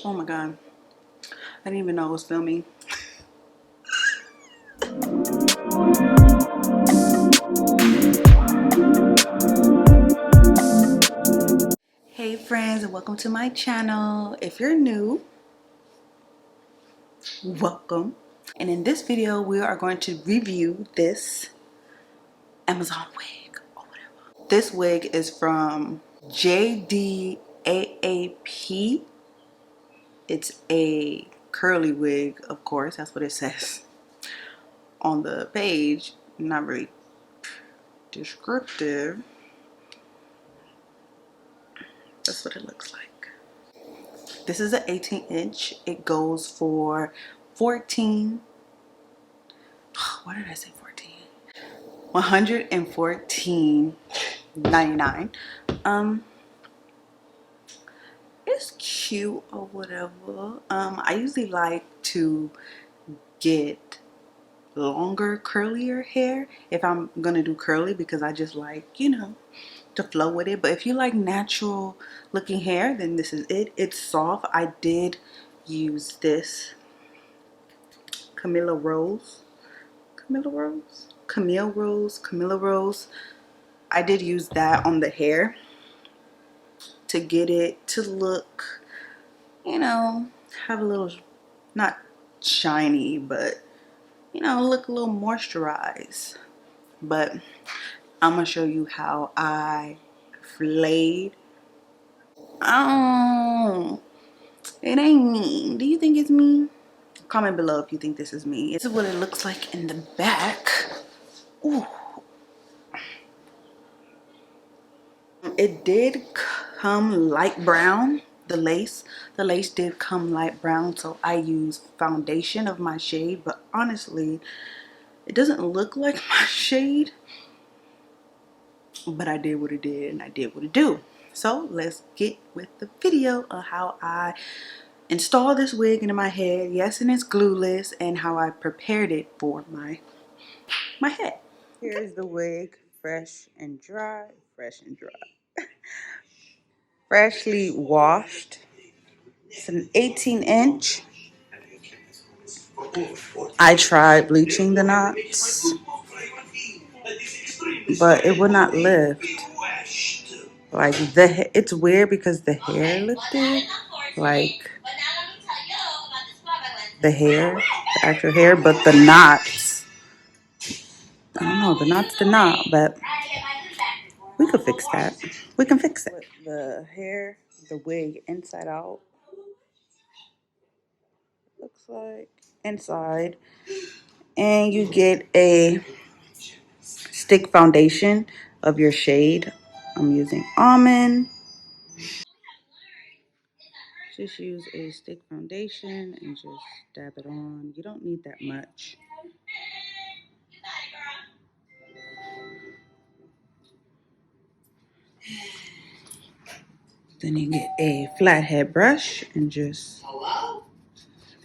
Oh my god. I didn't even know it was filming. Hey friends, and welcome to my channel. If you're new, welcome. And in this video, we are going to review this Amazon wig or whatever. This wig is from JDAAP. It's a curly wig, of course. That's what it says on the page. Not really descriptive. That's what it looks like. This is an 18-inch. It goes for 14. Why did I say 14? 114.99. It's cute or whatever. I usually like to get longer, curlier hair if I'm gonna do curly, because I just like, to flow with it. But if you like natural looking hair, then this is it. It's soft. I did use this Camilla Rose. I did use that on the hair to get it to look, have a little, not shiny, but look a little moisturized. But I'm gonna show you how I flayed. Oh, it ain't me. Do you think it's me? Comment below if you think this is me. This is what it looks like in the back. Ooh. It did come light brown. The lace did come light brown, so I used foundation of my shade, but honestly it doesn't look like my shade, but I did what it did and I did what it do. So let's get with the video of how I installed this wig into my head. Yes, and it's glueless, and how I prepared it for my head. Here's the wig, fresh and dry. Freshly washed. It's an 18-inch. I tried bleaching the knots, but it would not lift. Like it's weird because the hair lifted, like the actual hair, but the knots, I don't know, the knots did not, but we could fix that. We can fix it. The hair, the wig inside out, looks like inside, and you get a stick foundation of your shade. I'm using almond. Just use a stick foundation and just dab it on. You don't need that much. Then you get a flathead brush and just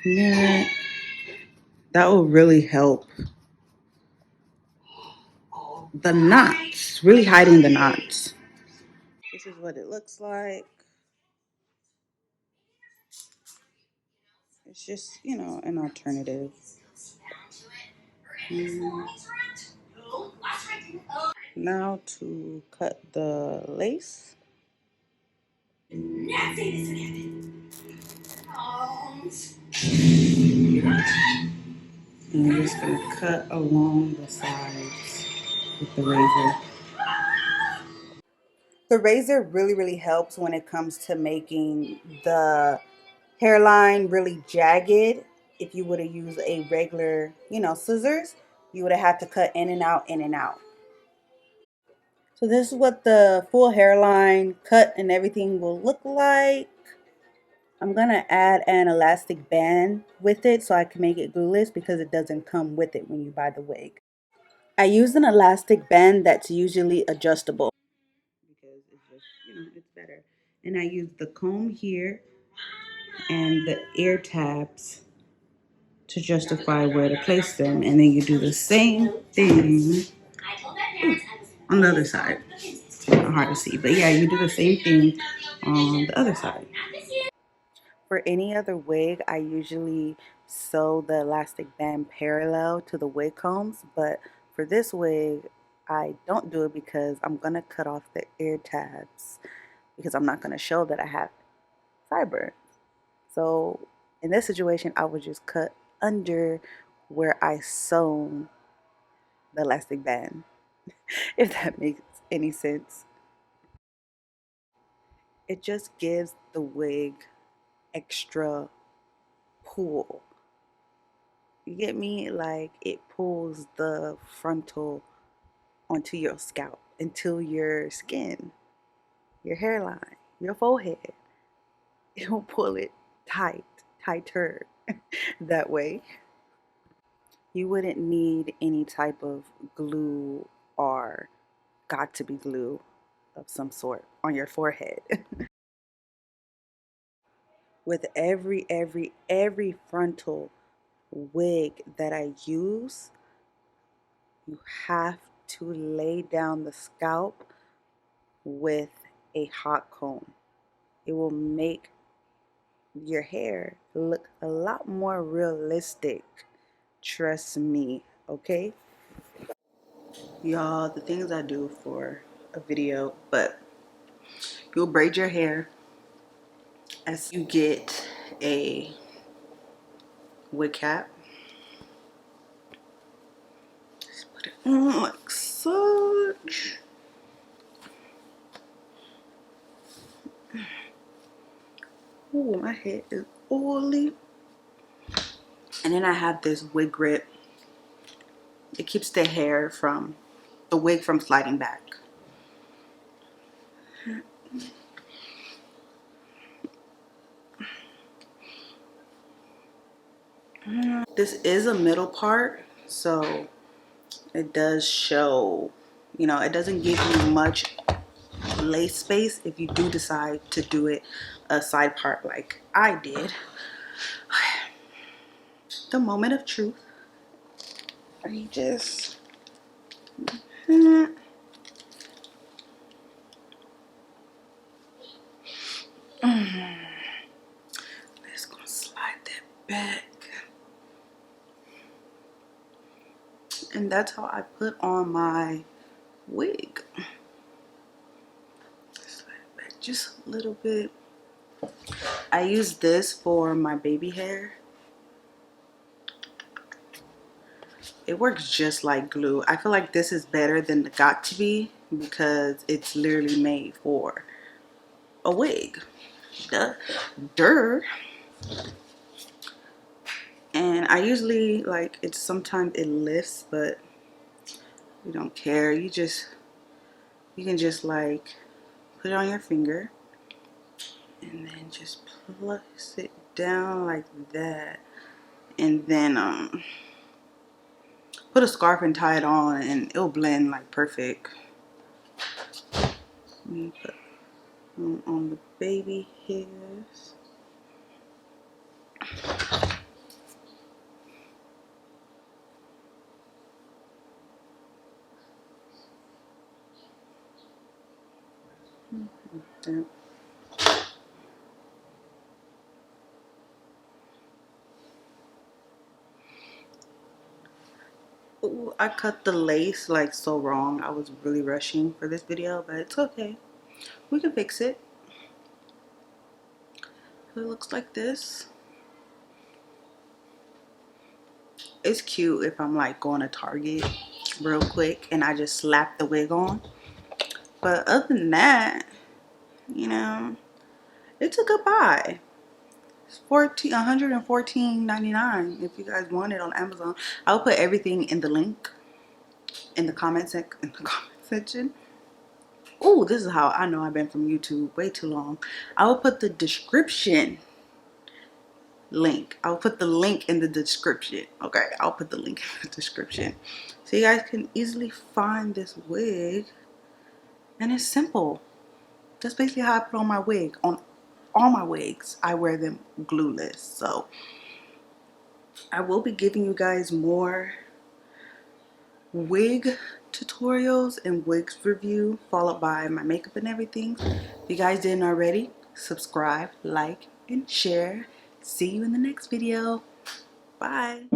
smear it. That will really help the knots, really hiding the knots. This is what it looks like. It's just, an alternative. Now to cut the lace. And you're just going to cut along the sides with the razor. The razor really helps when it comes to making the hairline really jagged. If you would have used a regular, scissors, you would have had to cut in and out, in and out. So this is what the full hairline cut and everything will look like. I'm going to add an elastic band with it so I can make it glueless, because it doesn't come with it when you buy the wig. I use an elastic band that's usually adjustable, because it's just, it's better. And I use the comb here and the ear tabs to justify where to place them. And then you do the same thing on the other side. It's hard to see, but yeah, you do the same thing on the other side. For any other wig, I usually sew the elastic band parallel to the wig combs, but for this wig, I don't do it because I'm gonna cut off the ear tabs because I'm not gonna show that I have sideburns. So in this situation, I would just cut under where I sewn the elastic band, if that makes any sense. It just gives the wig extra pull. You get me? Like it pulls the frontal onto your scalp, into your skin, your hairline, your forehead. It'll pull it tight, tighter that way. You wouldn't need any type of glue or got to be glue of some sort on your forehead. With every frontal wig that I use, you have to lay down the scalp with a hot comb. It will make your hair look a lot more realistic. Trust me, okay? Y'all, the things I do for a video, but you'll braid your hair as you get a wig cap. Just put it on like such. Ooh, my head is oily. And then I have this wig grip. It keeps the hair from, the wig from sliding back. This is a middle part, so it does show, you know, it doesn't give you much lace space if you do decide to do it a side part like I did. The moment of truth. You just just gonna slide that back. And that's how I put on my wig. Slide it back just a little bit. I use this for my baby hair. It works just like glue. I feel like this is better than the Got To Be because it's literally made for a wig. Duh. Duh. And I usually like it, sometimes it lifts, but you don't care. You can just like put it on your finger and then just place it down like that. And then put a scarf and tie it on and it'll blend like perfect. Let me put on the baby hairs. Ooh, I cut the lace like so wrong. I was really rushing for this video, but it's okay. We can fix it. It looks like this. It's cute if I'm like going to Target real quick and I just slap the wig on. But other than that, you know, it's a good buy. It's $114.99 if you guys want it on Amazon. I'll put everything in the link in the comment section. Oh, this is how I know I've been from YouTube way too long. I will put the description link. I'll put the link in the description. Okay, I'll put the link in the description so you guys can easily find this wig. And it's simple. That's basically how I put on my wig. On all my wigs, I wear them glueless. So I will be giving you guys more wig tutorials and wigs review, followed by my makeup and everything. If you guys didn't already, subscribe, like, and share. See you in the next video. Bye.